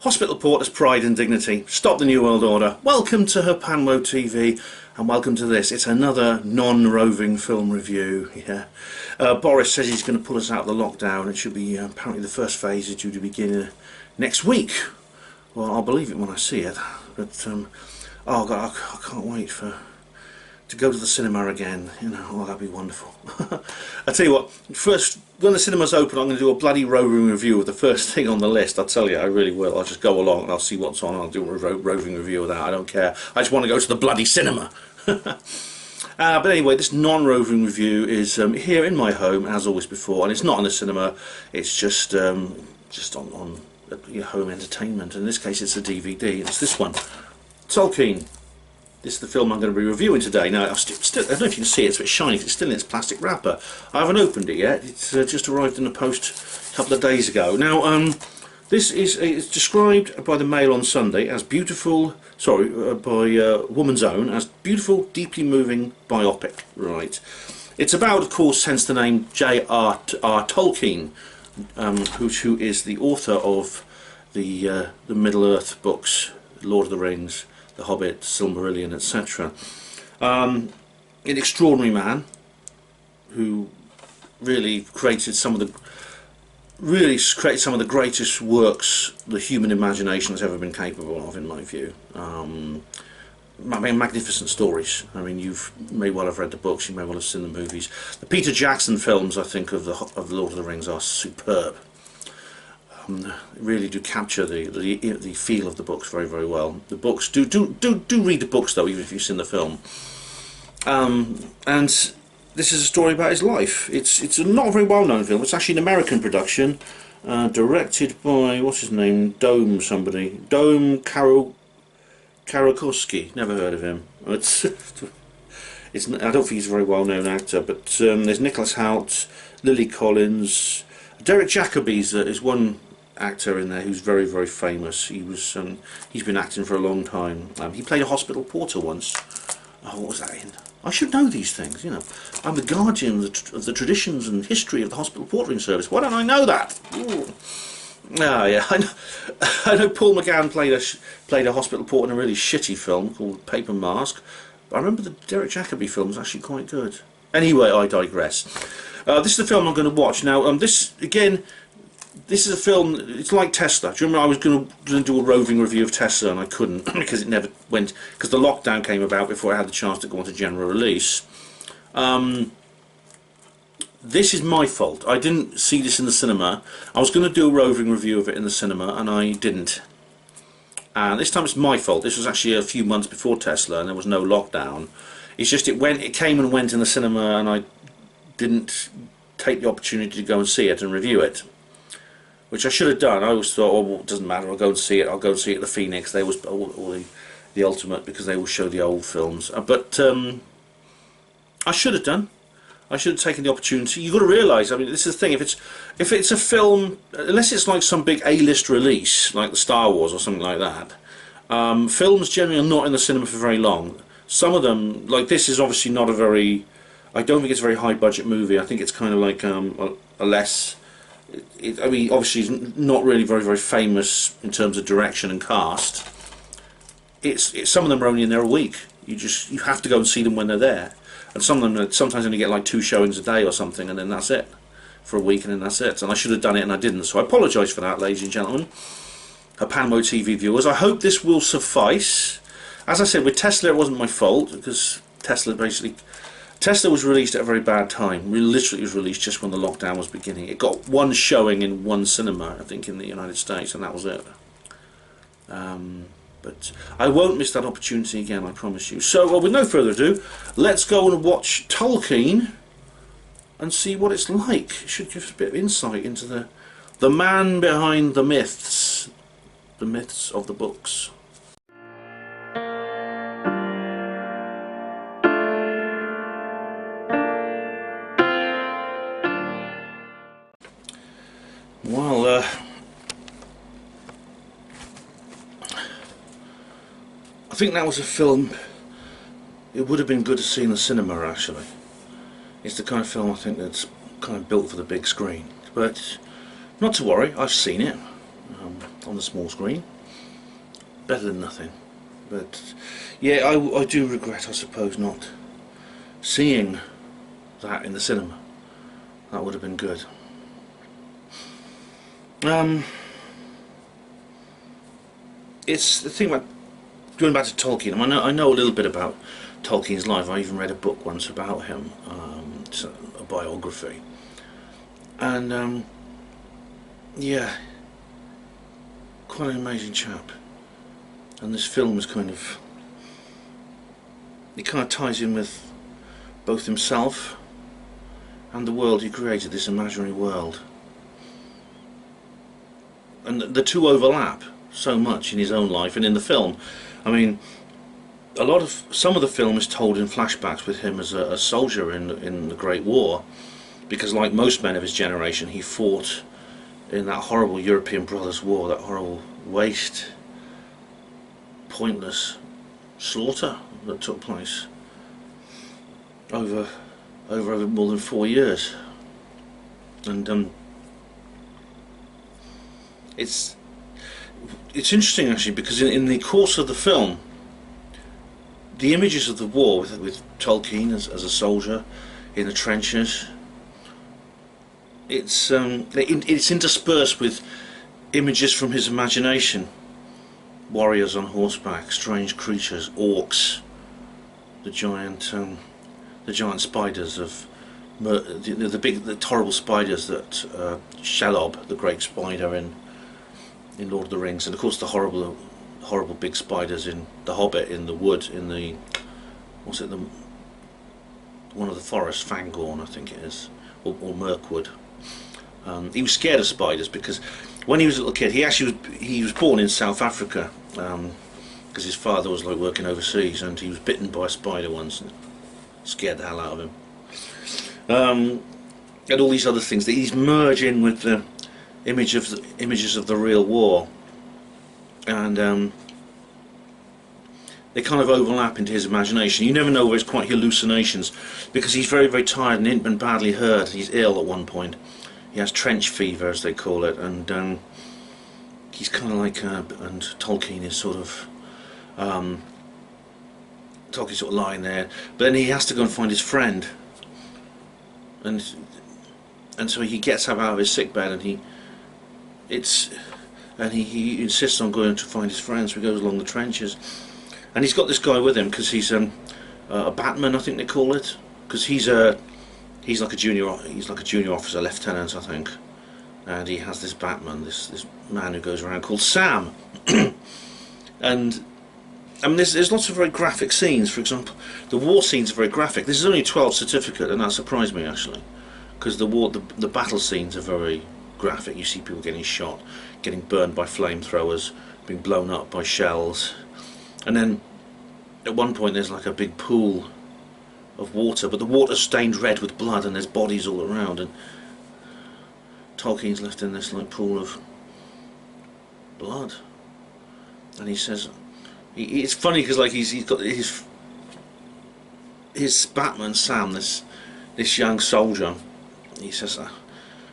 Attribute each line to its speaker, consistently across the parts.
Speaker 1: Hospital Porter's Pride and Dignity. Stop the New World Order. Welcome to Herpanwo TV, and welcome to this. It's another non-roving film review. Yeah, Boris says he's going to pull us out of the lockdown. It should be apparently the first phase is due to begin next week. Well, I'll believe it when I see it. But oh God, I can't wait to go to the cinema again. You know, oh, that'd be wonderful. I tell you what, first, when the cinema's open, I'm going to do a bloody roving review of the first thing on the list. I'll tell you, I really will. I'll just go along and I'll see what's on. I'll do a roving review of that. I don't care. I just want to go to the bloody cinema. But anyway, this non-roving review is here in my home, as always before, and it's not in the cinema. It's just on your home entertainment. In this case, it's a DVD. It's this one, Tolkien. This is the film I'm going to be reviewing today. Now, I don't know if you can see it, it's a bit shiny, it's still in its plastic wrapper. I haven't opened it yet, it's just arrived in the post a couple of days ago. Now, this is it's described by the Mail on Sunday as beautiful, by Woman's Own, as beautiful, deeply moving biopic. Right. It's about, of course, hence the name J.R.R. Tolkien, who is the author of the Middle-earth books, Lord of the Rings, The Hobbit, Silmarillion, etc. An extraordinary man who really created some of the greatest works the human imagination has ever been capable of, in my view. Magnificent stories. I mean, you may well have read the books, you may well have seen the movies. The Peter Jackson films, I think, of the Lord of the Rings are superb. Really do capture the feel of the books very, very well. The books do read the books though, even if you've seen the film. And this is a story about his life. It's not a very well known film. It's actually an American production, directed by what's his name, Dome Karakowski. Never heard of him. I don't think he's a very well known actor. But there's Nicholas Hoult, Lily Collins, Derek Jacobi is one actor in there who's very, very famous. He's been acting for a long time. He played a hospital porter once. Oh, what was that in? I should know these things, you know. I'm the guardian of the traditions and history of the hospital portering service. Why don't I know that? Ooh. Ah, yeah, I know Paul McGann played a hospital porter in a really shitty film called Paper Mask. But I remember the Derek Jacobi film was actually quite good. Anyway, I digress. This is the film I'm going to watch. Now, this is a film, it's like Tesla. Do you remember I was going to do a roving review of Tesla and I couldn't because it never went, because the lockdown came about before I had the chance to go on to general release. This is my fault. I didn't see this in the cinema. I was going to do a roving review of it in the cinema and I didn't. And this time it's my fault. This was actually a few months before Tesla and there was no lockdown. It's just it came and went in the cinema and I didn't take the opportunity to go and see it and review it, which I should have done. I always thought, oh, well, it doesn't matter, I'll go and see it. I'll go and see it at the Phoenix. They was or the Ultimate, because they will show the old films. But I should have done. I should have taken the opportunity. You've got to realise, I mean, this is the thing. If it's a film, unless it's like some big A-list release, like the Star Wars or something like that, films generally are not in the cinema for very long. Some of them, like this, is obviously not a very. I don't think it's a very high budget movie. I think it's kind of like a less. I mean, obviously, it's not really very, very famous in terms of direction and cast. Some of them are only in there a week. You have to go and see them when they're there, and some of them sometimes only get like 2 showings a day or something, and then that's it for a week, and then that's it. And I should have done it, and I didn't. So I apologise for that, ladies and gentlemen, Herpanwo TV viewers. I hope this will suffice. As I said, with Tesla, it wasn't my fault because Tesla was released at a very bad time. Literally, it was released just when the lockdown was beginning. It got 1 showing in 1 cinema, I think, in the United States, and that was it. But I won't miss that opportunity again, I promise you. So, well, with no further ado, let's go and watch Tolkien and see what it's like. It should give us a bit of insight into the man behind the myths of the books. Well, I think that was a film it would have been good to see in the cinema, actually. It's the kind of film I think that's kind of built for the big screen. But not to worry, I've seen it on the small screen. better than nothing. But yeah, I do regret, I suppose, not seeing that in the cinema. That would have been good. It's the thing about going back to Tolkien. I know a little bit about Tolkien's life. I even read a book once about him, it's a biography, and yeah, quite an amazing chap. And this film is it kind of ties in with both himself and the world he created, this imaginary world. And the two overlap so much in his own life and in the film. I mean, some of the film is told in flashbacks with him as a soldier in the Great War, because like most men of his generation, he fought in that horrible European Brothers' War, that horrible waste, pointless slaughter that took place over more than 4 years. And it's interesting actually, because in the course of the film, the images of the war with Tolkien as a soldier in the trenches, it's interspersed with images from his imagination. Warriors on horseback, strange creatures, orcs, the giant spiders of the horrible spiders that Shelob, the great spider in Lord of the Rings, and of course the horrible big spiders in The Hobbit, in the wood, in the one of the forests, Fangorn I think it is, or Mirkwood. He was scared of spiders because when he was a little kid, he was born in South Africa, because his father was like working overseas, and he was bitten by a spider once and scared the hell out of him. And all these other things that he's merging with the images of the real war, and they kind of overlap into his imagination. You never know whether it's quite hallucinations, because he's very, very tired and badly hurt. He's ill at one point. He has trench fever, as they call it, and he's kind of like, and Tolkien is sort of, Tolkien's sort of lying there, but then he has to go and find his friend, and so he gets up out of his sick bed, and he insists on going to find his friend, so he goes along the trenches, and he's got this guy with him because he's a batman, I think they call it, because he's like a junior officer, lieutenant I think, and he has this batman, this man who goes around called Sam. And I mean, there's lots of very graphic scenes. For example, the war scenes are very graphic. This is only 12 certificate, and that surprised me actually, because the battle scenes are very graphic. You see people getting shot, getting burned by flamethrowers, being blown up by shells, and then at one point there's like a big pool of water, but the water's stained red with blood, and there's bodies all around, and Tolkien's left in this like pool of blood, and he says, it's funny because like he's got his Batman Sam, this young soldier. He says,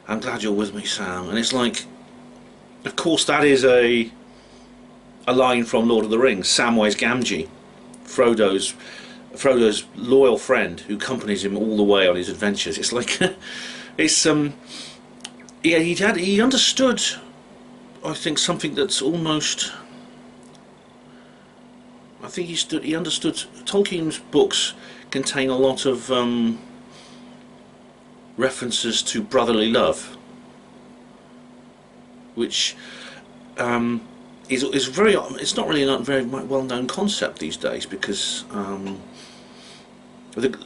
Speaker 1: "I'm glad you're with me, Sam," and it's like, of course that is a line from Lord of the Rings. Samwise Gamgee, Frodo's loyal friend who accompanies him all the way on his adventures. It's like it's yeah, he understood, I think, something that's almost, I think he understood. Tolkien's books contain a lot of references to brotherly love, which is very, it's not really a very well known concept these days, because the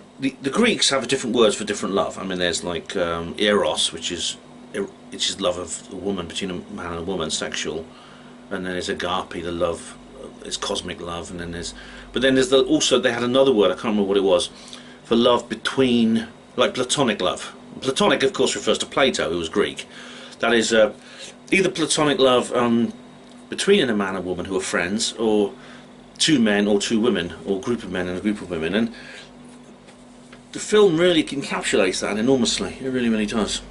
Speaker 1: Greeks have different words for different love. I mean, there's like eros, which is love of a woman, between a man and a woman, sexual, and then there's agape, the love, it's cosmic love, and then there's also they had another word, I can't remember what it was, for love between, like platonic love. Platonic, of course, refers to Plato, who was Greek. That is either platonic love between a man and woman who are friends, or two men or two women, or a group of men and a group of women, and the film really encapsulates that enormously. It really, really does.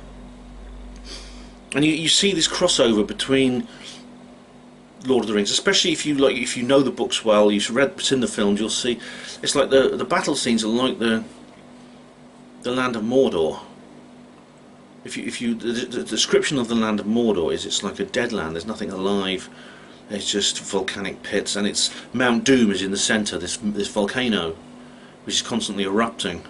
Speaker 1: And you see this crossover between Lord of the Rings, especially if you know the books well, you've read what's in the films, you'll see it's like the battle scenes are like the land of Mordor. The description of the land of Mordor is it's like a dead land. There's nothing alive. It's just volcanic pits, and it's Mount Doom is in the centre. This volcano, which is constantly erupting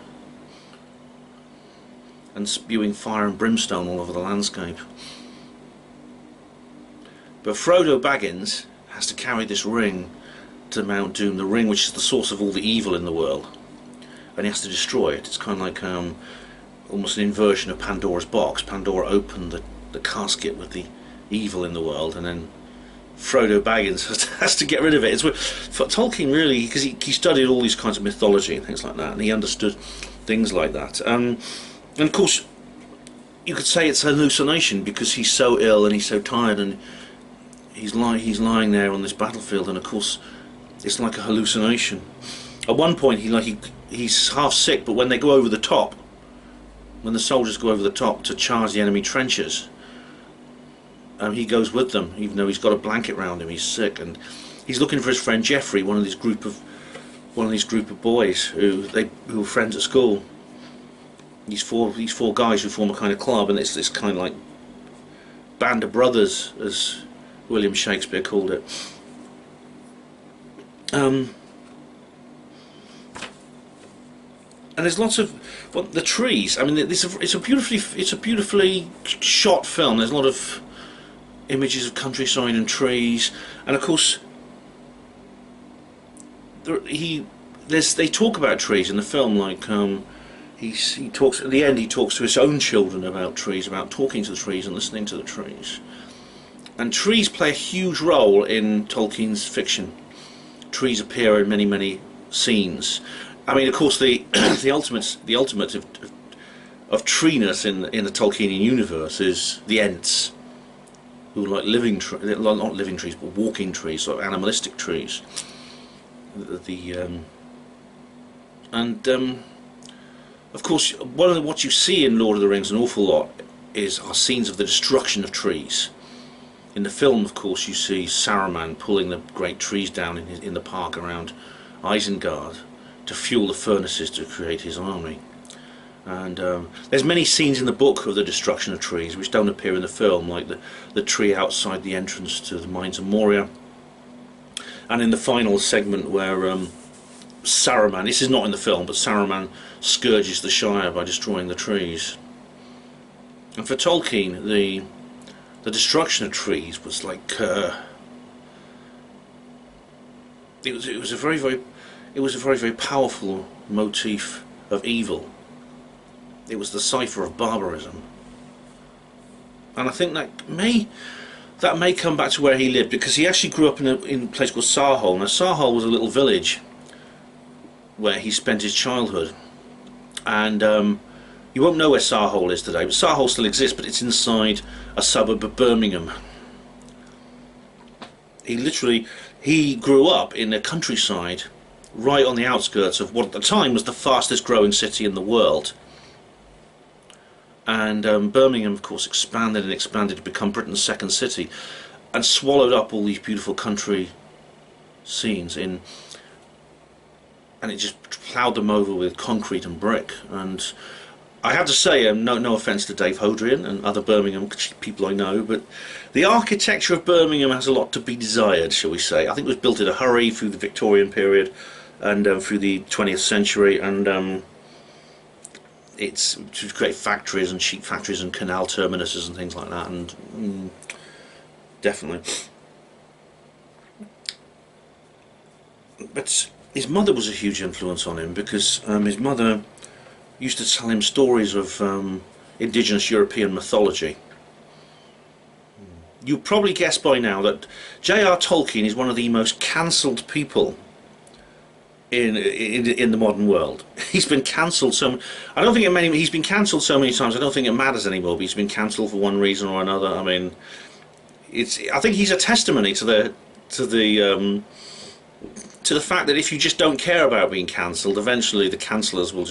Speaker 1: and spewing fire and brimstone all over the landscape. But Frodo Baggins has to carry this ring to Mount Doom, the ring which is the source of all the evil in the world, and he has to destroy it. It's kind of like almost an inversion of Pandora's box. Pandora opened the casket with the evil in the world, and then Frodo Baggins has to get rid of it. It's for Tolkien, really, because he studied all these kinds of mythology and things like that, and he understood things like that. And of course, you could say it's a hallucination because he's so ill and he's so tired, and he's lying there on this battlefield, and of course, it's like a hallucination. At one point, he's half sick, but when they go over the top, when the soldiers go over the top to charge the enemy trenches, he goes with them, even though he's got a blanket round him. He's sick, and he's looking for his friend Geoffrey, one of these group of boys who were friends at school. These four guys who form a kind of club, and it's this kind of like band of brothers, as William Shakespeare called it. And there's lots of the trees. I mean, it's a beautifully shot film. There's a lot of images of countryside and trees, and of course, they talk about trees in the film. Like he talks at the end. He talks to his own children about trees, about talking to the trees and listening to the trees. And trees play a huge role in Tolkien's fiction. Trees appear in many scenes. I mean, of course, the ultimate of treeness in the Tolkienian universe is the Ents, who are like not living trees, but walking trees, sort of animalistic trees. Of course, what you see in Lord of the Rings an awful lot are scenes of the destruction of trees. In the film, of course, you see Saruman pulling the great trees down in the park around Isengard to fuel the furnaces to create his army. And there's many scenes in the book of the destruction of trees which don't appear in the film, like the tree outside the entrance to the Mines of Moria, and in the final segment where Saruman, this is not in the film, but Saruman scourges the Shire by destroying the trees. And for Tolkien, the destruction of trees was like it was a very powerful motif of evil. It was the cipher of barbarism, and I think that may come back to where he lived, because he actually grew up in a place called Sarhol. Now, Sarhol was a little village where he spent his childhood, and you won't know where Sarhol is today, but Sarhol still exists, but it's inside a suburb of Birmingham. He grew up in the countryside, right on the outskirts of what at the time was the fastest growing city in the world. And Birmingham, of course, expanded to become Britain's second city, and swallowed up all these beautiful country scenes and it just ploughed them over with concrete and brick. And I have to say, no offence to Dave Hodrian and other Birmingham people I know, but the architecture of Birmingham has a lot to be desired, shall we say. I think it was built in a hurry through the Victorian period and through the 20th century, and it's to create factories and sheep factories and canal terminuses and things like that, and definitely. But his mother was a huge influence on him, because his mother used to tell him stories of indigenous European mythology. You'll probably guess by now that J.R. Tolkien is one of the most cancelled people in the modern world. He's been cancelled he's been cancelled so many times I don't think it matters anymore, but he's been cancelled for one reason or another. I mean, I think he's a testimony to the fact that if you just don't care about being cancelled, eventually the cancellers will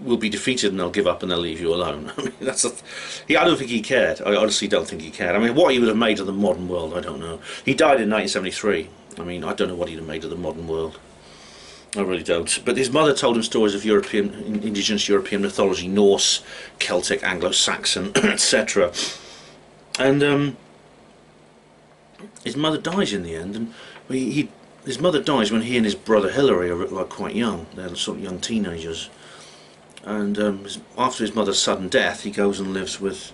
Speaker 1: will be defeated and they'll give up and they'll leave you alone. I mean, I don't think he cared. I honestly don't think he cared. I mean, what he would have made of the modern world, I don't know. He died in 1973. I mean, I don't know what he'd have made of the modern world. I really don't. But his mother told him stories of indigenous European mythology, Norse, Celtic, Anglo-Saxon, etc. And his mother dies in the end, and his mother dies when he and his brother Hilary are like quite young. They're sort of young teenagers. And after his mother's sudden death, he goes and lives with,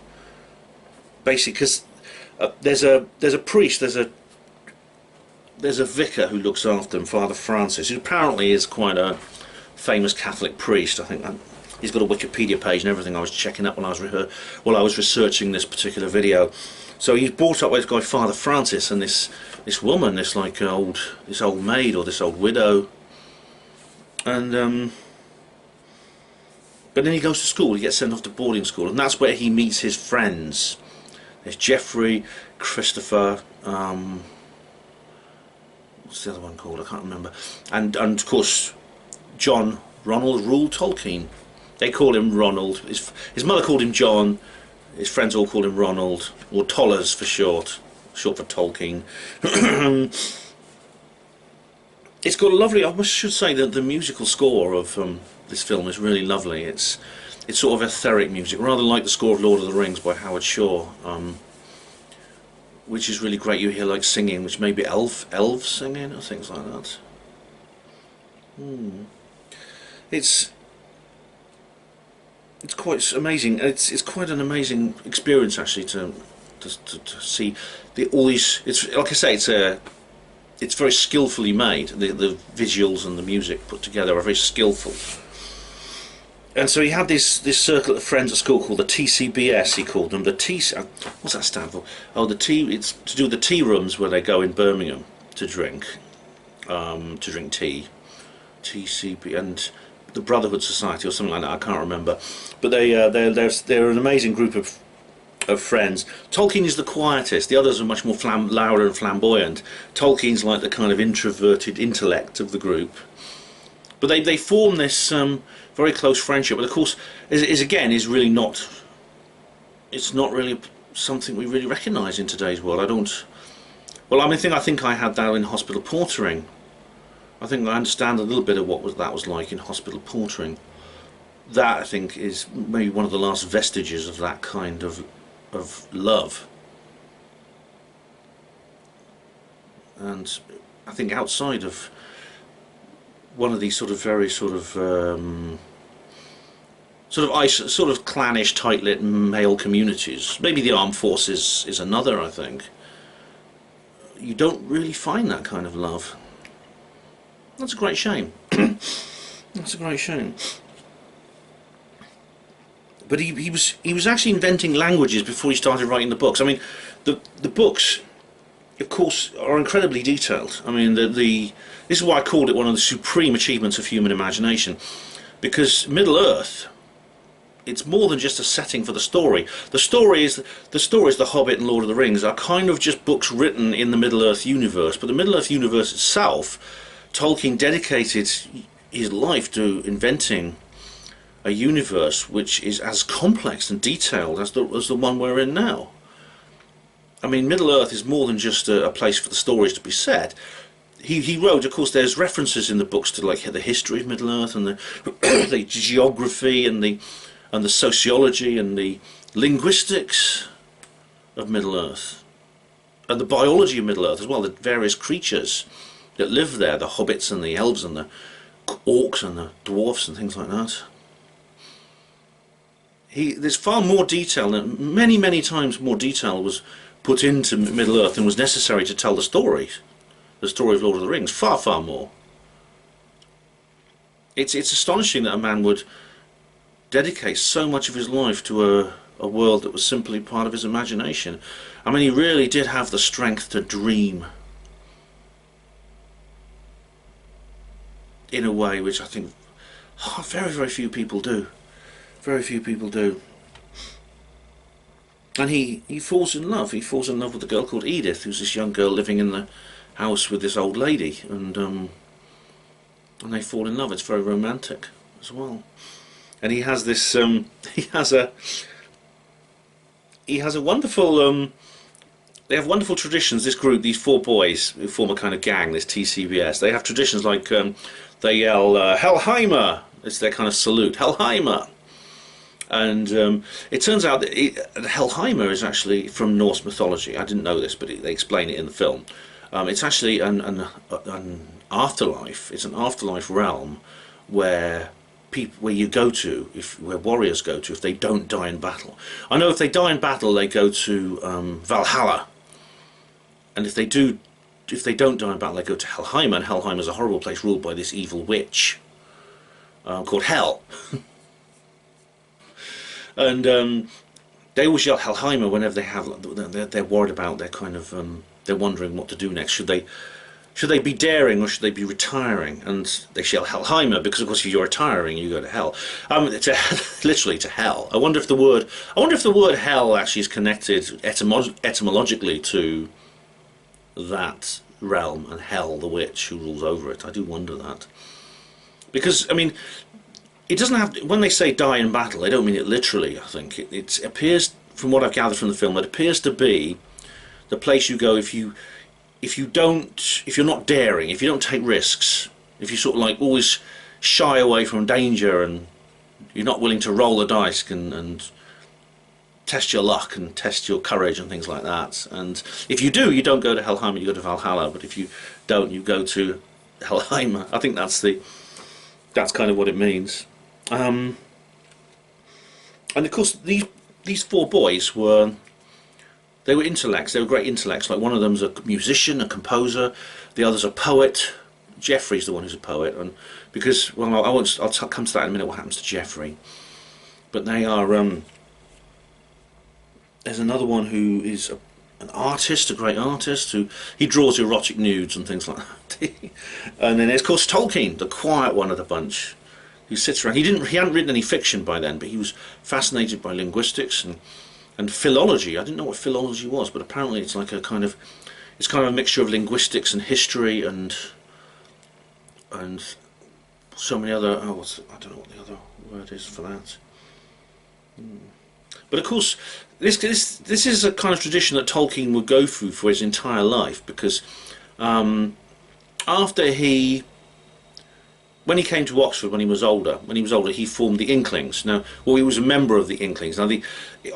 Speaker 1: basically, because there's a priest, there's a vicar who looks after him, Father Francis, who apparently is quite a famous Catholic priest. I think he's got a Wikipedia page and everything. I was checking up when I was researching this particular video. So he's brought up with this guy Father Francis and this woman, this old maid or this old widow, and but then he goes to school. He gets sent off to boarding school, and that's where he meets his friends. There's Geoffrey, Christopher. What's the other one called? I can't remember. And of course, Ronald Rule Tolkien. They call him Ronald. His mother called him John. His friends all call him Ronald, or Tollers for short for Tolkien. It's got a lovely. I should say that the musical score of this film is really lovely. It's sort of etheric music, rather like the score of Lord of the Rings by Howard Shore. Which is really great. You hear like singing, which may be elves singing or things like that. It's quite amazing. It's quite an amazing experience actually to see all these. It's like I say, it's very skillfully made. The visuals and the music put together are very skillful. And so he had this circle of friends at school called the TCBS. He called them the what's that stand for? Oh, the tea. It's to do with the tea rooms where they go in Birmingham to drink tea. TCB and the Brotherhood Society or something like that. I can't remember. But they're an amazing group of friends. Tolkien is the quietest. The others are much more louder and flamboyant. Tolkien's like the kind of introverted intellect of the group. But they form this very close friendship. But of course, is really not. It's not really something we really recognise in today's world. I don't. Well, I think I had that in hospital portering. I think I understand a little bit of what that was like in hospital portering. That I think is maybe one of the last vestiges of that kind of love. And I think outside of one of these sort of very sort of clannish, tight-lit male communities, maybe the armed forces is another. I think you don't really find that kind of love. That's a great shame. That's a great shame. But he was actually inventing languages before he started writing the books. I mean, the books, of course, are incredibly detailed. I mean, this is why I called it one of the supreme achievements of human imagination, because Middle Earth, it's more than just a setting for the story. The stories, The Hobbit and Lord of the Rings, are kind of just books written in the Middle Earth universe. But the Middle Earth universe itself, Tolkien dedicated his life to inventing a universe which is as complex and detailed as the one we're in now. I mean, Middle Earth is more than just a place for the stories to be said. He wrote, of course, there's references in the books to like the history of Middle Earth and the geography and the sociology and the linguistics of Middle Earth, and the biology of Middle Earth as well, the various creatures that live there, the hobbits and the elves and the orcs and the dwarfs and things like that. There's far more detail, many times more detail was put into Middle Earth than was necessary to tell the story of Lord of the Rings. Far more. It's astonishing that a man would dedicate so much of his life to a world that was simply part of his imagination. I mean, he really did have the strength to dream in a way which I think very few people do. Very few people do. And he falls in love. He falls in love with a girl called Edith, who's this young girl living in the house with this old lady, and they fall in love. It's very romantic as well. and he has this. He has a. He has a wonderful. They have wonderful traditions. This group, these four boys who form a kind of gang, this TCBS. They have traditions like they yell "Hellheimer." It's their kind of salute, "Hellheimer." And it turns out that Hellheimer is actually from Norse mythology. I didn't know this, but they explain it in the film. It's actually an afterlife. It's an afterlife realm where where you go to, where warriors go to if they don't die in battle. I know if they die in battle, they go to Valhalla, and if they don't die in battle, they go to Hellheimer. And Hellheimer is a horrible place ruled by this evil witch called Hel. And they always yell Hellheimer whenever they have. They're worried about. They're kind of. They're wondering what to do next. Should they be daring or should they be retiring? And they yell Hellheimer because, of course, if you're retiring, you go to hell. Literally to hell. I wonder if the word hell actually is connected etymologically to that realm and Hel, the witch who rules over it. I do wonder that, because I mean. It doesn't have to, when they say die in battle, they don't mean it literally. I think it appears, from what I've gathered from the film, it appears to be the place you go if you're not daring, if you don't take risks, if you sort of like always shy away from danger and you're not willing to roll the dice and test your luck and test your courage and things like that. And if you do, you don't go to Hellheimer, you go to Valhalla. But if you don't, you go to Hellheimer. I think that's kind of what it means. And of course these four boys were intellects. They were great intellects. Like one of them's a musician, a composer. The other's a poet. Geoffrey's the one who's a poet, and because I'll come to that in a minute. What happens to Geoffrey? But they are. There's another one who is an artist, a great artist he draws erotic nudes and things like that. And then there's of course Tolkien, the quiet one of the bunch. He sits around. He hadn't written any fiction by then, but he was fascinated by linguistics and philology. I didn't know what philology was, but apparently it's like it's kind of a mixture of linguistics and history and so many other. I don't know what the other word is for that. But of course, this is a kind of tradition that Tolkien would go through for his entire life, because when he came to Oxford when he was older, he formed the Inklings. Now, he was a member of the Inklings. Now,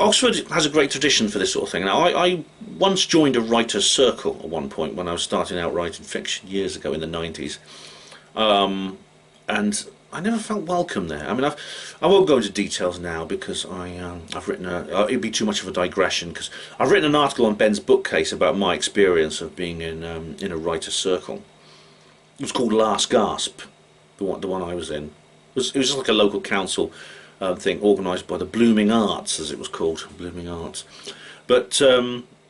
Speaker 1: Oxford has a great tradition for this sort of thing. Now, I once joined a writer's circle at one point when I was starting out writing fiction years ago in the 90s, and I never felt welcome there. I mean, I won't go into details now because I've written it'd be too much of a digression, because I've written an article on Ben's bookcase about my experience of being in a writer's circle. It was called Last Gasp. The one I was in. It was just like a local council thing organised by the Blooming Arts, as it was called, Blooming Arts. But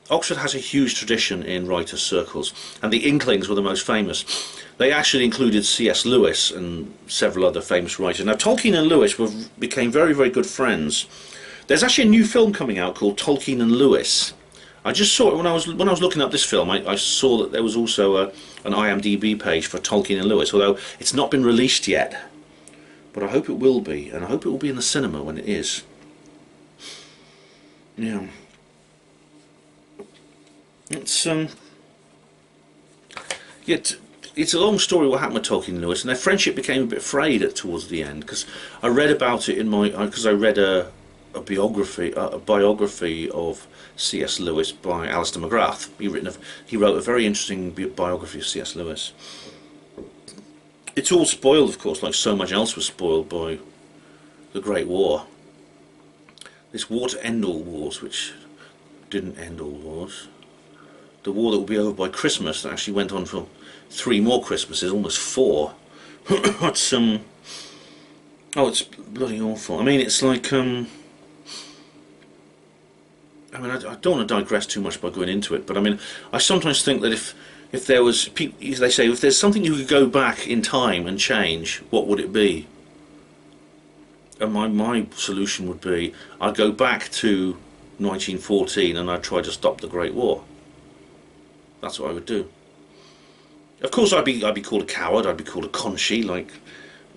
Speaker 1: Oxford has a huge tradition in writers' circles, and the Inklings were the most famous. They actually included C.S. Lewis and several other famous writers. Now, Tolkien and Lewis became very, very good friends. There's actually a new film coming out called Tolkien and Lewis. I just saw it when I was looking up this film. I saw that there was also an IMDb page for Tolkien and Lewis, although it's not been released yet. But I hope it will be, and I hope it will be in the cinema when it is. Yeah. It's a long story what happened with Tolkien and Lewis, and their friendship became a bit frayed towards the end, because I read about it because I read a biography of C.S. Lewis by Alistair McGrath. He wrote a very interesting biography of C.S. Lewis. It's all spoiled, of course, like so much else was spoiled by the Great War. This war to end all wars, which didn't end all wars. The war that will be over by Christmas that actually went on for 3 more Christmases, almost 4. It's it's bloody awful. I mean, it's like I don't want to digress too much by going into it, but I mean, I sometimes think that if there was, they say, if there's something you could go back in time and change, what would it be? And my solution would be, I'd go back to 1914 and I'd try to stop the Great War. That's what I would do. Of course, I'd be called a coward. I'd be called a conchi, like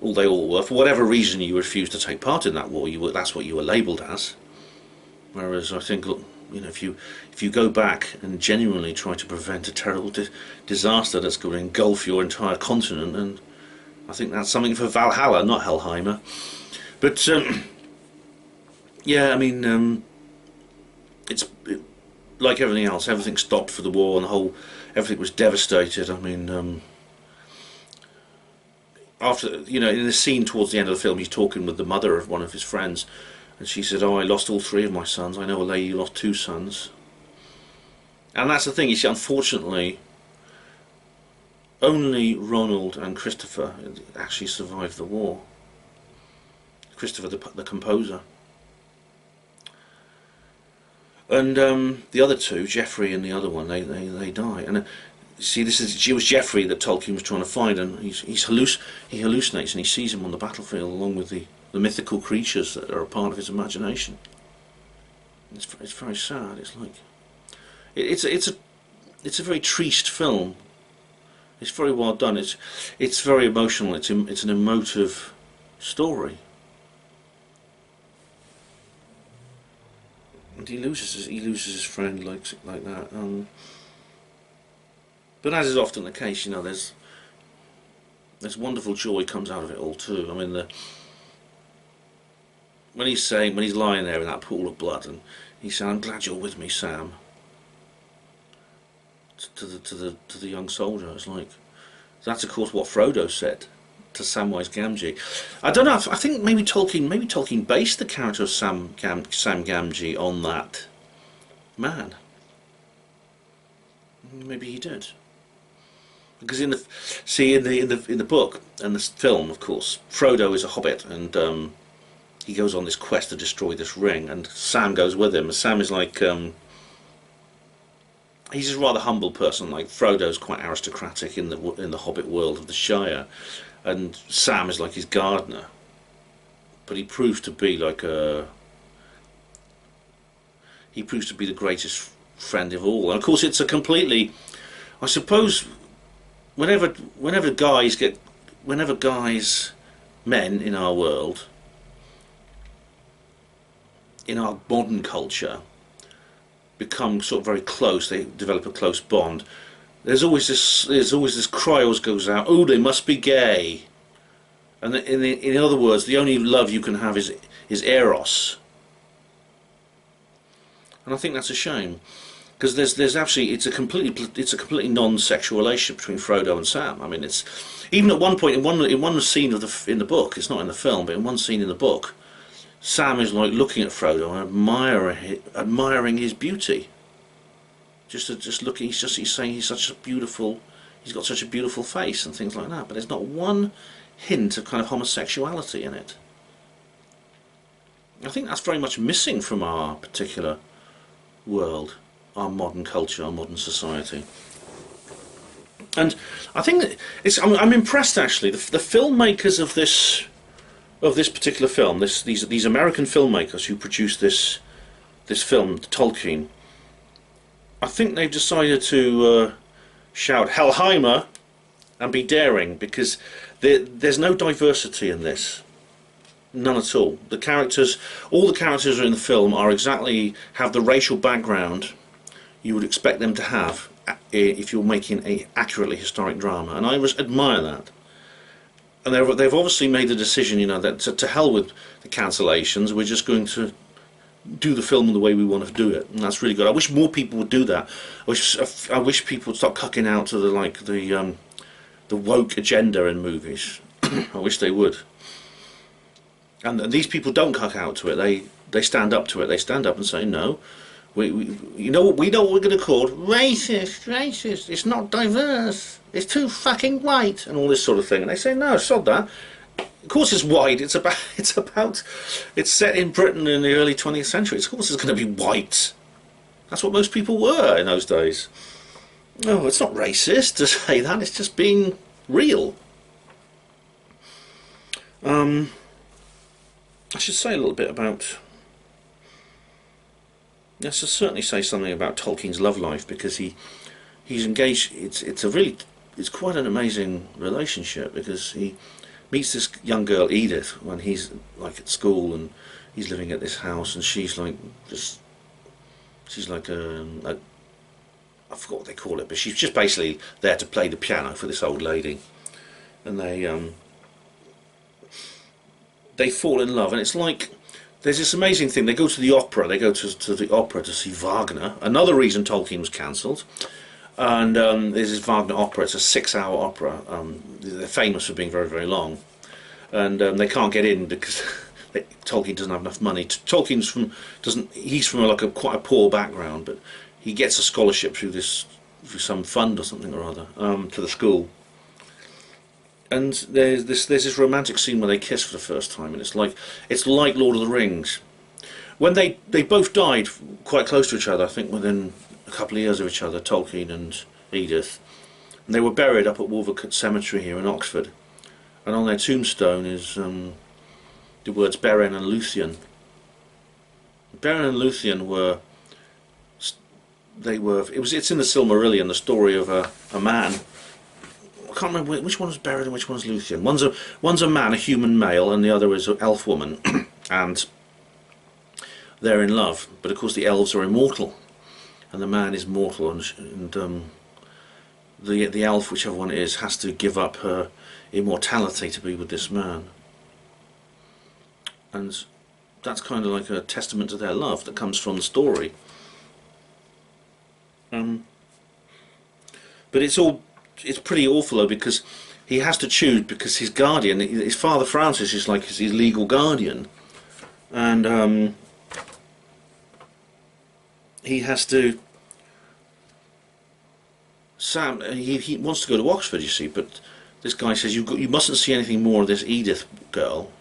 Speaker 1: they all were. For whatever reason, you refused to take part in that war. That's what you were labelled as. Whereas I think, look, you know, if you go back and genuinely try to prevent a terrible disaster that's going to engulf your entire continent, and I think that's something for Valhalla, not Hellheimer. But yeah, I mean, like everything else, everything stopped for the war, and everything was devastated. I mean, after, you know, in the scene towards the end of the film, he's talking with the mother of one of his friends, and she said, "Oh, I lost all 3 of my sons. I know a lady who lost 2 sons." And that's the thing, you see, unfortunately, only Ronald and Christopher actually survived the war. Christopher, the composer. And the other 2, Geoffrey and the other one, they die. And see, it was Geoffrey that Tolkien was trying to find, and he hallucinates, and he sees him on the battlefield along with the mythical creatures that are a part of his imagination. It's very sad. It's like it's a very triste film. It's very well done. It's very emotional. It's an emotive story. And he loses his friend like that. But as is often the case, you know, there's wonderful joy comes out of it all too. I mean, when he's lying there in that pool of blood, and he's saying, "I'm glad you're with me, Sam," to the young soldier. It's like, that's of course what Frodo said to Samwise Gamgee. I don't know. I think maybe Tolkien based the character of Sam Gamgee on that man. Maybe he did. Because in the book and the film, of course, Frodo is a hobbit, and he goes on this quest to destroy this ring, and Sam goes with him. And Sam is like, he's a rather humble person. Like Frodo's quite aristocratic in the Hobbit world of the Shire, and Sam is like his gardener. But he proves to be the greatest friend of all. And of course, it's a completely, I suppose, whenever men in our world, in our modern culture, become sort of very close, they develop a close bond, there's always this cry always goes out, "Oh, they must be gay." And in other words, the only love you can have is eros. And I think that's a shame, because there's actually it's a completely non-sexual relationship between Frodo and Sam. I mean, it's even at one point in one scene in the book, it's not in the film, but in one scene in the book, Sam is like looking at Frodo and admiring his beauty. Just looking, he's saying he's got such a beautiful face and things like that. But there's not one hint of kind of homosexuality in it. I think that's very much missing from our particular world, our modern culture, our modern society. And I think that I'm impressed actually. The filmmakers of this particular film, these American filmmakers who produced this film, Tolkien, I think they've decided to shout Hellheimer and be daring, because there's no diversity in this, none at all. All the characters in the film have the racial background you would expect them to have if you're making a accurately historic drama, and I admire that. And they've obviously made the decision, you know, that to hell with the cancellations, we're just going to do the film the way we want to do it, and that's really good. I wish more people would do that. I wish people would stop cucking out to the woke agenda in movies. I wish they would. And these people don't cuck out to it. They stand up to it. They stand up and say, no, we know what we're going to call racist. It's not diverse. It's too fucking white, and all this sort of thing. And they say, no, sod that. Of course it's white. It's set in Britain in the early 20th century. Of course it's going to be white. That's what most people were in those days. No, it's not racist to say that. It's just being real. I should say a little bit about. I should certainly say something about Tolkien's love life, because he's engaged. It's quite an amazing relationship, because meets this young girl Edith when he's like at school, and he's living at this house, and she's like just she's like a I forgot what they call it, but she's just basically there to play the piano for this old lady, and they fall in love, and it's like there's this amazing thing. They go to the opera. They go to the opera to see Wagner. Another reason Tolkien was cancelled. And there's this Wagner opera. It's a 6-hour opera. They're famous for being very, very long. And they can't get in because Tolkien doesn't have enough money. He's from quite a poor background, but he gets a scholarship through some fund or something or other to the school. And there's this romantic scene where they kiss for the first time, and it's like Lord of the Rings. When they both died quite close to each other, I think within a couple of years of each other, Tolkien and Edith, and they were buried up at Wolvercote Cemetery here in Oxford, and on their tombstone is the words Beren and Luthien. Beren and Luthien it's in the Silmarillion, the story of a man. I can't remember which one's Beren and which one's Luthien. One's a man, a human male, and the other is an elf woman, and they're in love. But of course the elves are immortal, and the man is mortal, and the elf, whichever one it is, has to give up her immortality to be with this man. And that's kind of like a testament to their love that comes from the story. But it's pretty awful though, because he has to choose, because his guardian, his father Francis, is like his legal guardian, and he has to. Sam, he wants to go to Oxford, you see, but this guy says you mustn't see anything more of this Edith girl,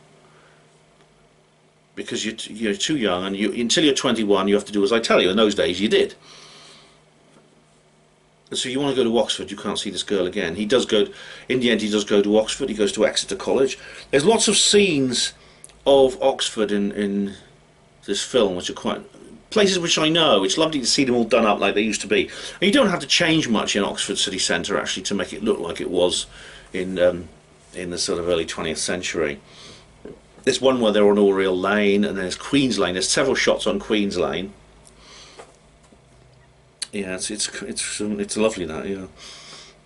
Speaker 1: because you're too young, and until you're 21 you have to do as I tell you. In those days you did. So you want to go to Oxford, you can't see this girl again. He does go, in the end he does go to Oxford, he goes to Exeter College. There's lots of scenes of Oxford in this film which are quite, places which I know. It's lovely to see them all done up like they used to be. And you don't have to change much in Oxford city centre actually to make it look like it was in the sort of early 20th century. There's one where they're on Oriel Lane, and there's Queen's Lane. There's several shots on Queen's Lane. Yeah, it's lovely that. Yeah,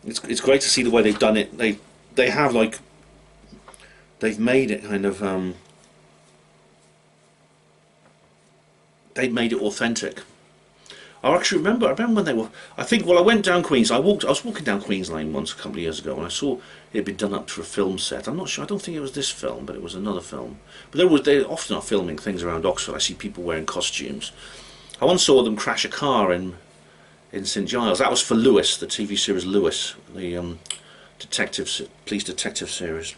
Speaker 1: it's great to see the way they've done it. They have like they've made it kind of they've made it authentic. I remember when they were. I think I went down Queens. I was walking down Queen's Lane once a couple of years ago, and I saw it had been done up to a film set. I'm not sure. I don't think it was this film, but it was another film. But they often are filming things around Oxford. I see people wearing costumes. I once saw them crash a car in St Giles. That was for Lewis, the TV series Lewis, the police detective series.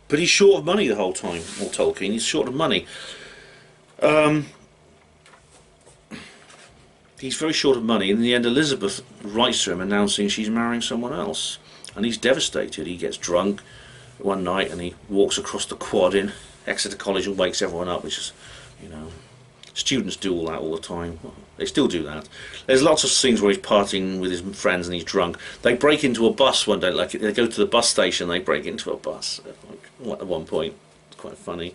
Speaker 1: But he's short of money the whole time, or Tolkien. He's short of money. He's very short of money. In the end, Elizabeth writes to him announcing she's marrying someone else, and he's devastated. He gets drunk one night and he walks across the quad in Exeter College and wakes everyone up, which is, you know, students do all that all the time. Well, they still do that. There's lots of scenes where he's partying with his friends and he's drunk. They break into a bus one day, like they go to the bus station, they break into a bus at one point. It's quite funny.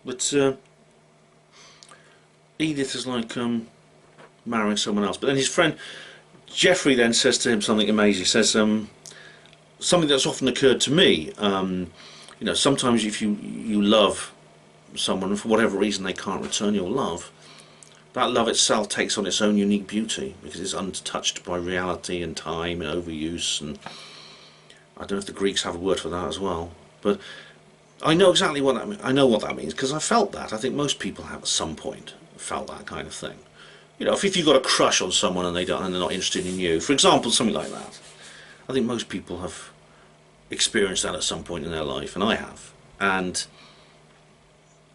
Speaker 1: But Edith is like marrying someone else. But then his friend Geoffrey then says to him something amazing. He says something that's often occurred to me. You know, sometimes if you love someone and for whatever reason they can't return your love, that love itself takes on its own unique beauty because it's untouched by reality and time and overuse. And I don't know if the Greeks have a word for that as well, but I know exactly what that means. I know what that means because I felt that. I think most people have at some point felt that kind of thing. You know, if you've got a crush on someone and they're not interested in you, for example, something like that. I think most people have experienced that at some point in their life, and I have. And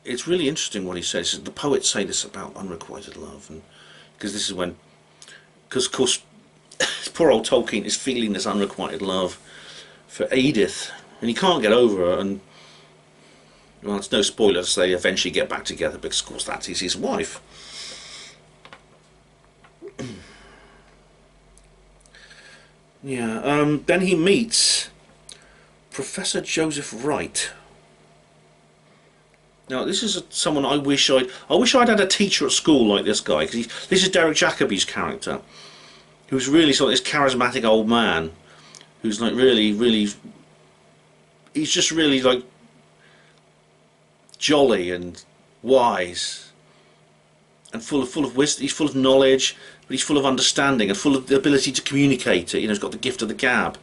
Speaker 1: it's really interesting what he says. The poets say this about unrequited love, and because this is when, because of course, poor old Tolkien is feeling this unrequited love for Edith, and he can't get over her. And well, it's no spoilers, they eventually get back together because, of course, that is his wife. Yeah. Then he meets Professor Joseph Wright. Now, this is someone I wish I'd had a teacher at school like this guy, because this is Derek Jacobi's character, who's really sort of this charismatic old man, who's like really, he's just really like jolly and wise and full of wisdom. He's full of knowledge, but he's full of understanding and full of the ability to communicate it. You know, he's got the gift of the gab.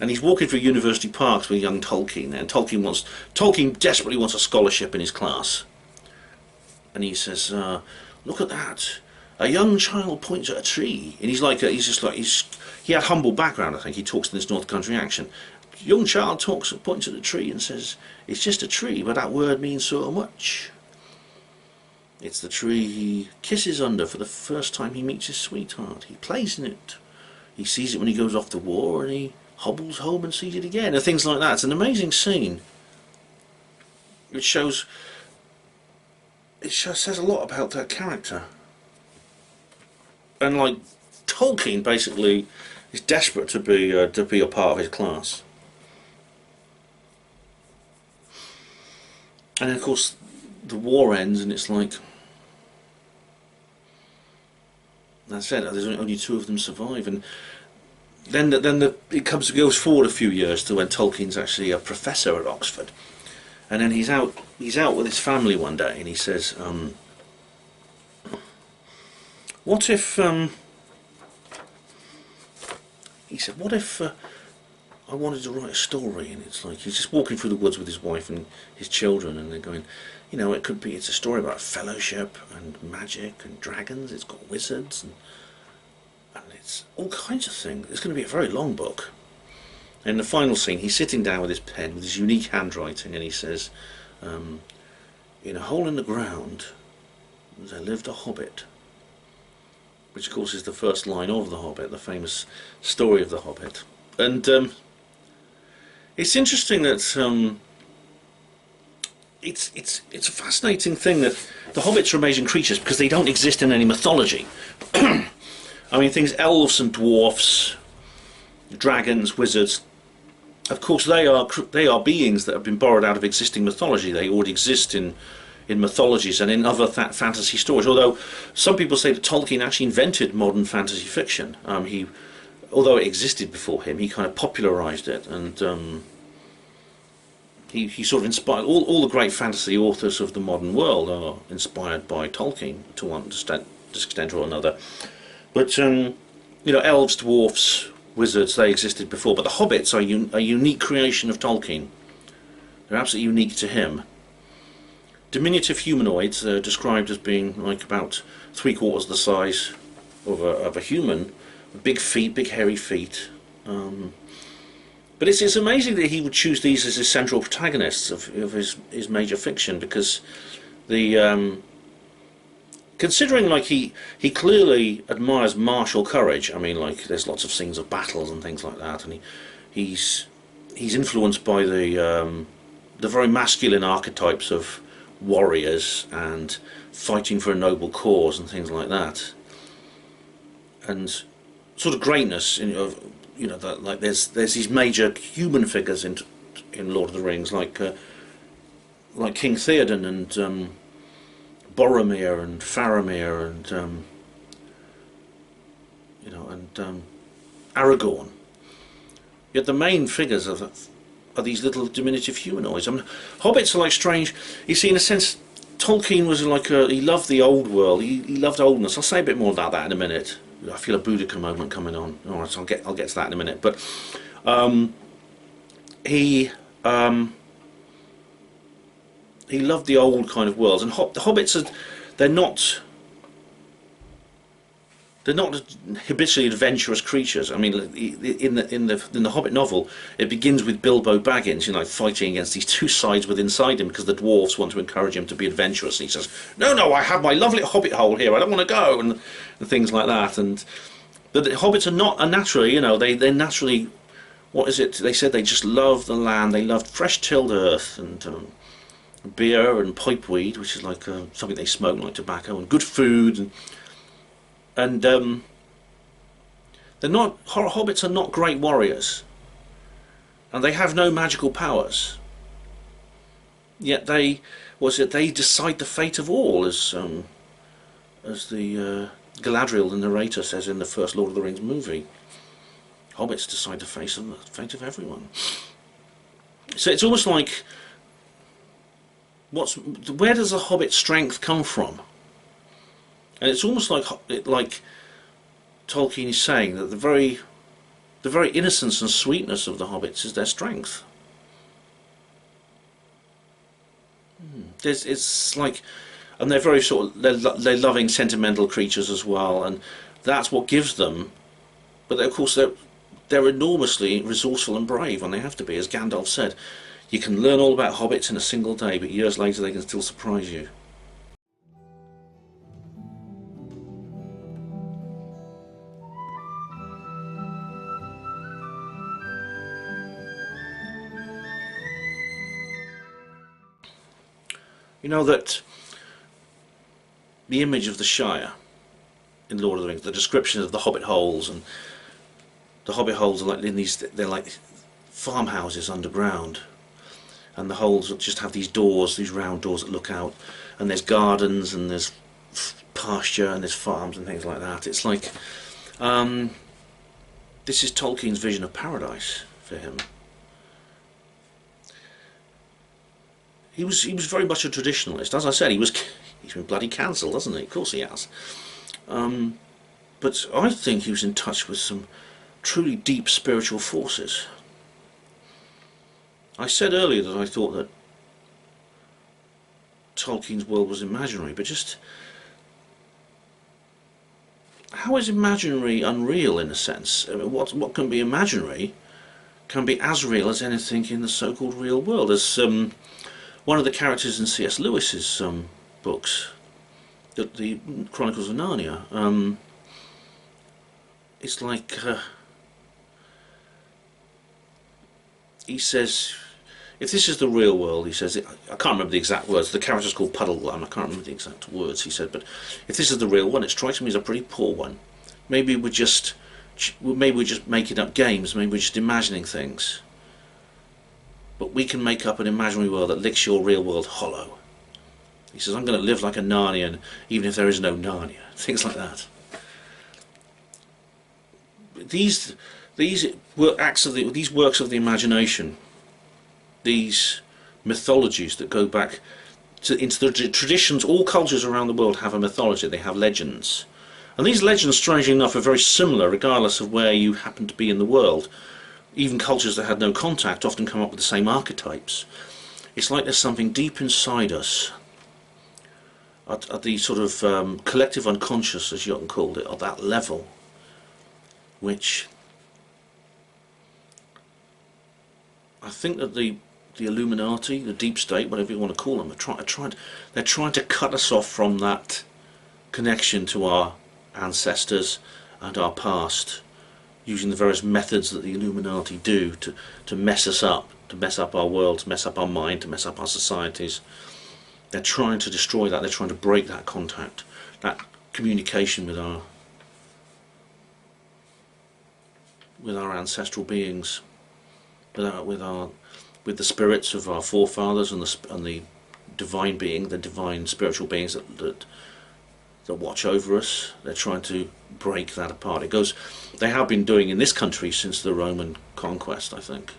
Speaker 1: And he's walking through university parks with young Tolkien, and Tolkien desperately wants a scholarship in his class. And he says, "Look at that! A young child points at a tree." And he had humble background. I think he talks in this North Country accent. Young child points at a tree and says, "It's just a tree, but that word means so much." It's the tree he kisses under for the first time he meets his sweetheart. He plays in it. He sees it when he goes off to war, and he hobbles home and sees it again, and things like that. It's an amazing scene. It says a lot about that character. And like Tolkien basically is desperate to be a part of his class. And then of course the war ends, and it's like, that's it. There's only two of them survive, and then it goes forward a few years to when Tolkien's actually a professor at Oxford, and then he's out with his family one day, and he says, "What if?" He said, "What if I wanted to write a story?" And it's like he's just walking through the woods with his wife and his children, and they're going, "You know, it's a story about fellowship and magic and dragons. It's got wizards and it's all kinds of things. It's going to be a very long book." In the final scene, he's sitting down with his pen, with his unique handwriting, and he says, "In a hole in the ground there lived a hobbit," which of course is the first line of The Hobbit, the famous story of The Hobbit. And it's interesting that it's a fascinating thing that the hobbits are amazing creatures because they don't exist in any mythology. I mean, things, elves and dwarfs, dragons, wizards, of course they are beings that have been borrowed out of existing mythology. They already exist in mythologies and in other fantasy stories, although some people say that Tolkien actually invented modern fantasy fiction. Although it existed before him, he kind of popularised it, and he sort of inspired all the great fantasy authors of the modern world are inspired by Tolkien to one extent or another. But you know, elves, dwarfs, wizards, they existed before. But the hobbits are a unique creation of Tolkien. They're absolutely unique to him. Diminutive humanoids, described as being like about 3/4 the size of a human, big feet, big hairy feet. But it's amazing that he would choose these as his central protagonists of his major fiction, because the considering like he clearly admires martial courage. I mean, like there's lots of scenes of battles and things like that, and he's influenced by the very masculine archetypes of warriors and fighting for a noble cause and things like that, and sort of greatness in that, like there's these major human figures in Lord of the Rings, like King Theoden and Boromir and Faramir and Aragorn. Yet the main figures are these little diminutive humanoids. I mean, hobbits are like strange. You see, in a sense, Tolkien was like he loved the old world. He loved oldness. I'll say a bit more about that in a minute. I feel a Boudica moment coming on. All right, so I'll get to that in a minute. But he loved the old kind of worlds, and the hobbits they're not habitually adventurous creatures. I mean, in the Hobbit novel, it begins with Bilbo Baggins, fighting against these two sides inside him because the dwarves want to encourage him to be adventurous. And he says, "No, I have my lovely hobbit hole here. I don't want to go," and things like that. But the hobbits are naturally, they're naturally. What is it? They said they just loved the land. They loved fresh-tilled earth and beer and pipeweed, which is like something they smoke like tobacco, and good food and Hobbits are not great warriors, and they have no magical powers. Yet they decide the fate of all, as the Galadriel, the narrator, says in the first Lord of the Rings movie. Hobbits decide the fate of everyone. So it's almost like, where does the Hobbit strength come from? And it's almost like Tolkien is saying that the very innocence and sweetness of the Hobbits is their strength. It's like, and they're very they're loving, sentimental creatures as well, and that's what gives them. But of course they're enormously resourceful and brave, and they have to be, as Gandalf said. You can learn all about hobbits in a single day, but years later they can still surprise you. You know that the image of the Shire in Lord of the Rings, the description of the Hobbit holes, and the Hobbit holes are like they're like farmhouses underground, and the holes just have these doors, these round doors that look out, and there's gardens and there's pasture and there's farms and things like that. It's like this is Tolkien's vision of paradise for him. He was very much a traditionalist. As I said, he's been bloody cancelled, hasn't he? Of course he has. But I think he was in touch with some truly deep spiritual forces. I said earlier that I thought that Tolkien's world was imaginary, but just how is imaginary unreal in a sense? I mean, what can be imaginary can be as real as anything in the so-called real world. As one of the characters in C.S. Lewis's books, the Chronicles of Narnia, it's like he says, if this is the real world, he says, I can't remember the exact words, the character's called Puddleglum, I can't remember the exact words he said, but if this is the real one, it strikes me as a pretty poor one. Maybe we're just making up games, maybe we're just imagining things. But we can make up an imaginary world that licks your real world hollow. He says, I'm going to live like a Narnian, even if there is no Narnia. Things like that. These works of the imagination, these mythologies that go back into the traditions. All cultures around the world have a mythology. They have legends, and these legends, strangely enough, are very similar, regardless of where you happen to be in the world. Even cultures that had no contact often come up with the same archetypes. It's like there's something deep inside us, at the sort of collective unconscious, as Jung called it, at that level, which I think that the Illuminati, the deep state, whatever you want to call them, they're trying to cut us off from that connection to our ancestors and our past, using the various methods that the Illuminati do to mess us up, to mess up our world, to mess up our mind, to mess up our societies. They're trying to destroy that. They're trying to break that contact, that communication with our ancestral beings, with the spirits of our forefathers and the divine being, the divine spiritual beings that watch over us. They're trying to break that apart. They have been doing in this country since the Roman conquest, I think.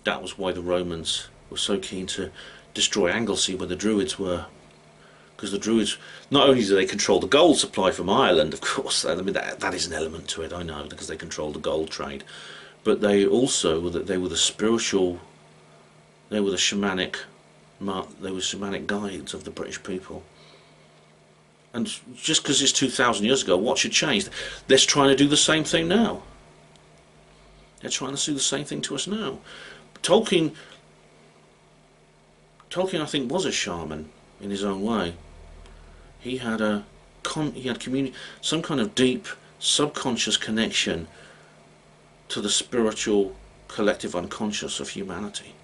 Speaker 1: That was why the Romans were so keen to destroy Anglesey, where the Druids were, because the Druids, not only do they control the gold supply from Ireland, of course, I mean that is an element to it, I know, because they control the gold trade, but they also were the spiritual, they were shamanic guides of the British people. And just because it's 2,000 years ago, what should change? They're trying to do the same thing now. They're trying to do the same thing to us now. Tolkien, I think, was a shaman in his own way. He had some kind of deep subconscious connection to the spiritual collective unconscious of humanity.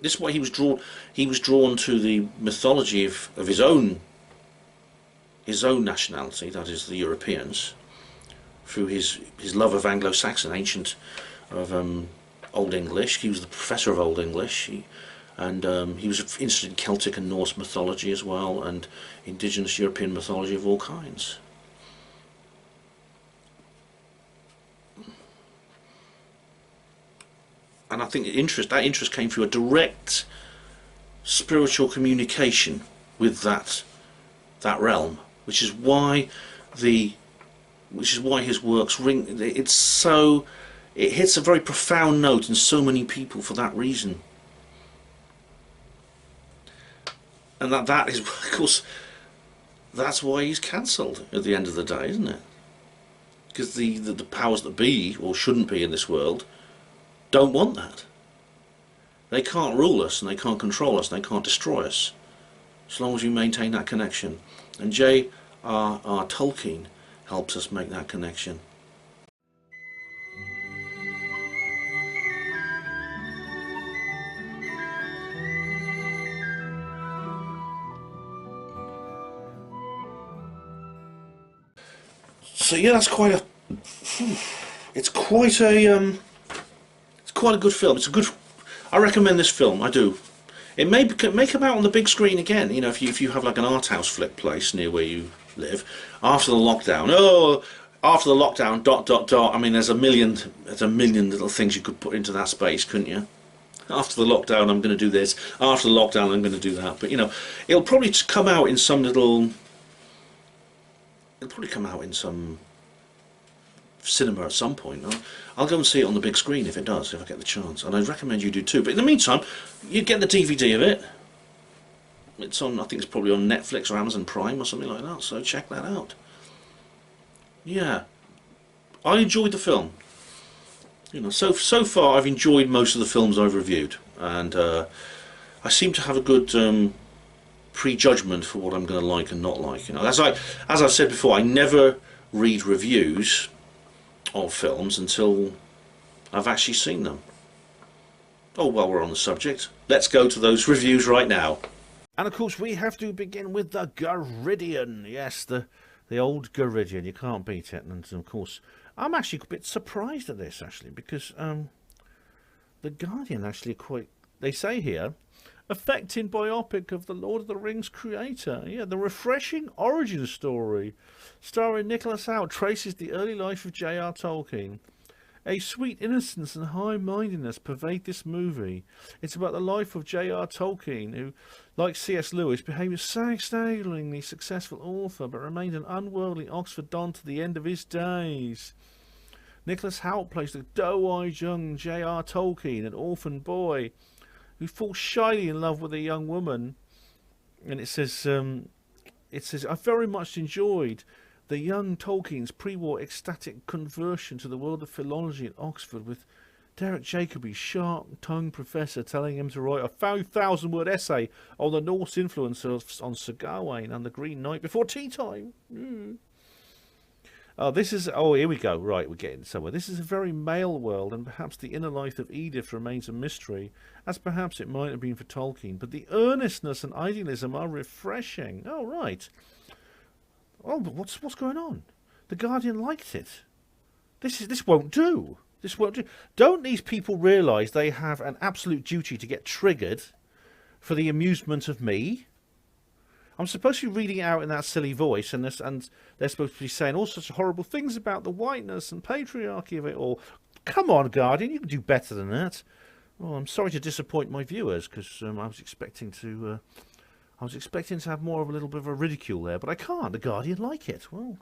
Speaker 1: This is why he was drawn to the mythology of his own his own nationality, that is the Europeans, through his love of Anglo-Saxon, ancient, of Old English. He was the professor of Old English, and he was interested in Celtic and Norse mythology as well, and indigenous European mythology of all kinds. And I think that interest came through a direct spiritual communication with that realm, which is why his works ring. It hits a very profound note in so many people for that reason. And that is, of course, that's why he's cancelled at the end of the day, isn't it? Because the powers that be, or shouldn't be in this world, don't want that. They can't rule us, and they can't control us, and they can't destroy us, as long as we maintain that connection. And J.R.R. Tolkien helps us make that connection. So yeah, that's quite a. It's quite a good film. I recommend this film. I do. It may come out on the big screen again. You know, if you have like an art house flick place near where you live after the lockdown. After the lockdown. I mean, there's a million little things you could put into that space, couldn't you? After the lockdown, I'm going to do this. After the lockdown, I'm going to do that. But you know, it'll probably come out in some little. It'll probably come out in some cinema at some point. I'll go and see it on the big screen if it does, if I get the chance, and I'd recommend you do too. But in the meantime, you get the DVD of it. It's on, I think it's probably on Netflix or Amazon Prime or something like that, so check that out. Yeah, I enjoyed the film. You know, so far I've enjoyed most of the films I've reviewed, and I seem to have a good prejudgment for what I'm going to like and not like. You know, as I've said before, I never read reviews of films until I've actually seen them. Oh, well, we're on the subject. Let's go to those reviews right now. And of course, we have to begin with the Garidian. Yes, the old Garidian. You can't beat it. And of course, I'm actually a bit surprised at this, actually, because the Guardian actually quite. They say here, affecting biopic of the Lord of the Rings creator. Yeah, the refreshing origin story, starring Nicholas Hoult, traces the early life of J.R. Tolkien. A sweet innocence and high-mindedness pervade this movie. It's about the life of J.R. Tolkien, who, like C.S. Lewis, became a staggeringly successful author, but remained an unworldly Oxford don to the end of his days. Nicholas Hoult plays the doe-eyed young J.R. Tolkien, an orphan boy, who falls shyly in love with a young woman. And it says, I very much enjoyed the young Tolkien's pre-war ecstatic conversion to the world of philology at Oxford, with Derek Jacobi's sharp-tongued professor telling him to write a 5,000-word essay on the Norse influence on Sir Gawain and the Green Knight before tea time. Here we go. Right, we're getting somewhere. This is a very male world, and perhaps the inner life of Edith remains a mystery, as perhaps it might have been for Tolkien. But the earnestness and idealism are refreshing. Oh, right. Oh, but what's going on? The Guardian liked it. This won't do. This won't do. Don't these people realise they have an absolute duty to get triggered for the amusement of me? I'm supposed to be reading it out in that silly voice, and they're supposed to be saying all sorts of horrible things about the whiteness and patriarchy of it all. Come on, Guardian, you can do better than that. Well, I'm sorry to disappoint my viewers, because I was expecting to have more of a little bit of a ridicule there, but I can't. The Guardian like it. Well,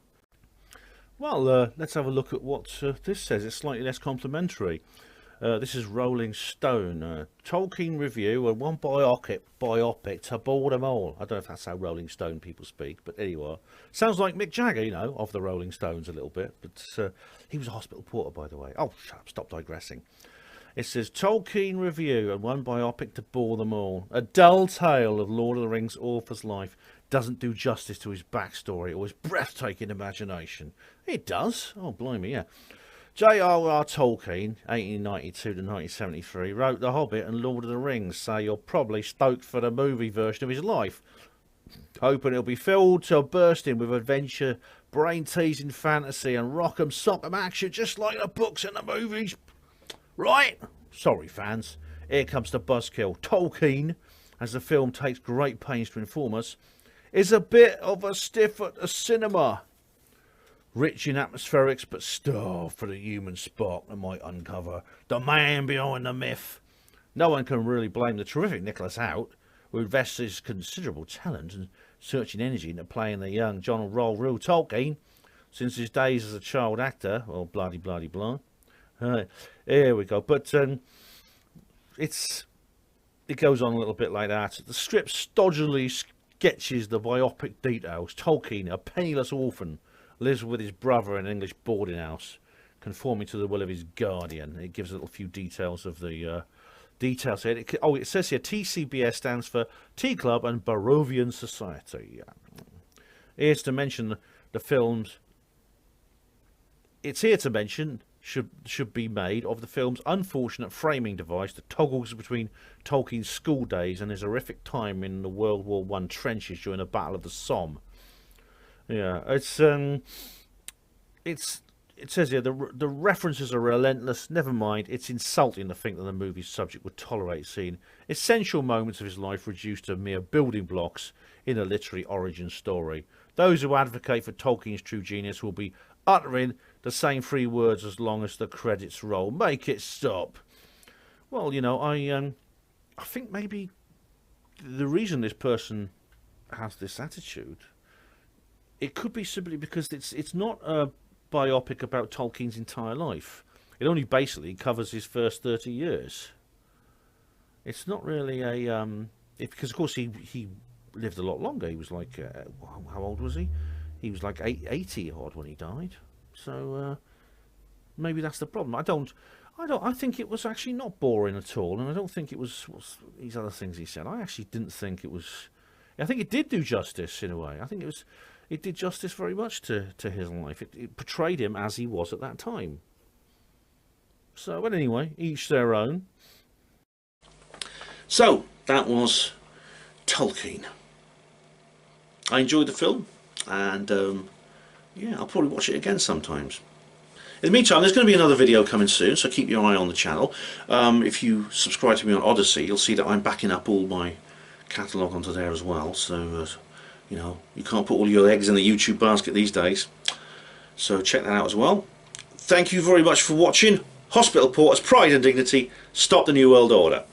Speaker 1: let's have a look at what this says. It's slightly less complimentary. This is Rolling Stone. Tolkien review and one biopic to bore them all. I don't know if that's how Rolling Stone people speak, but anyway. Sounds like Mick Jagger, you know, of the Rolling Stones a little bit. But he was a hospital porter, by the way. Oh, shut up, stop digressing. It says, Tolkien review and one biopic to bore them all. A dull tale of Lord of the Rings author's life doesn't do justice to his backstory or his breathtaking imagination. It does. Oh, blimey, yeah. J.R.R. Tolkien, 1892 to 1973, wrote The Hobbit and Lord of the Rings, so you're probably stoked for the movie version of his life.
Speaker 2: hoping it'll be filled to bursting with adventure, brain-teasing fantasy and rock'em sock'em action just like the books and the movies. Right? Sorry, fans. Here comes the buzzkill. Tolkien, as the film takes great pains to inform us, is a bit of a stiff at the cinema. Rich in atmospherics, but starved for the human spark that might uncover the man behind the myth. No one can really blame the terrific Nicholas Hoult, who invests his considerable talent and searching energy into playing the young John Rule Tolkien since his days as a child actor. Well, bloody blah. Here we go. But it goes on a little bit like that. The script stodgily sketches the biopic details. Tolkien, a penniless orphan, lives with his brother in an English boarding house, conforming to the will of his guardian. It gives a little few details of the details here. It says here TCBS stands for Tea Club and Barovian Society. Here's to mention the films. It's here to mention should be made of the film's unfortunate framing device that toggles between Tolkien's school days and his horrific time in the World War I trenches during the Battle of the Somme. Yeah, it says here the references are relentless. Never mind, it's insulting to think that the movie's subject would tolerate seeing essential moments of his life reduced to mere building blocks in a literary origin story. Those who advocate for Tolkien's true genius will be uttering the same three words as long as the credits roll. Make it stop. Well, you know, I think maybe the reason this person has this attitude, it could be simply because it's not a biopic about Tolkien's entire life. It only basically covers his first 30 years. It's not really a because of course he lived a lot longer. He was like how old was he? He was like 80 odd when he died. So maybe that's the problem. I think it was actually not boring at all, and I don't think it was these other things he said. I actually didn't think it was. I think it did do justice in a way. I think it did justice very much to his life. It portrayed him as he was at that time. So, but anyway, each their own.
Speaker 1: So, that was Tolkien. I enjoyed the film, and yeah, I'll probably watch it again sometimes. In the meantime, there's going to be another video coming soon, so keep your eye on the channel. If you subscribe to me on Odyssey, you'll see that I'm backing up all my catalogue onto there as well, so you know, you can't put all your eggs in the YouTube basket these days, so check that out as well. Thank you very much for watching. Hospital Porters, Pride and Dignity, stop the New World Order.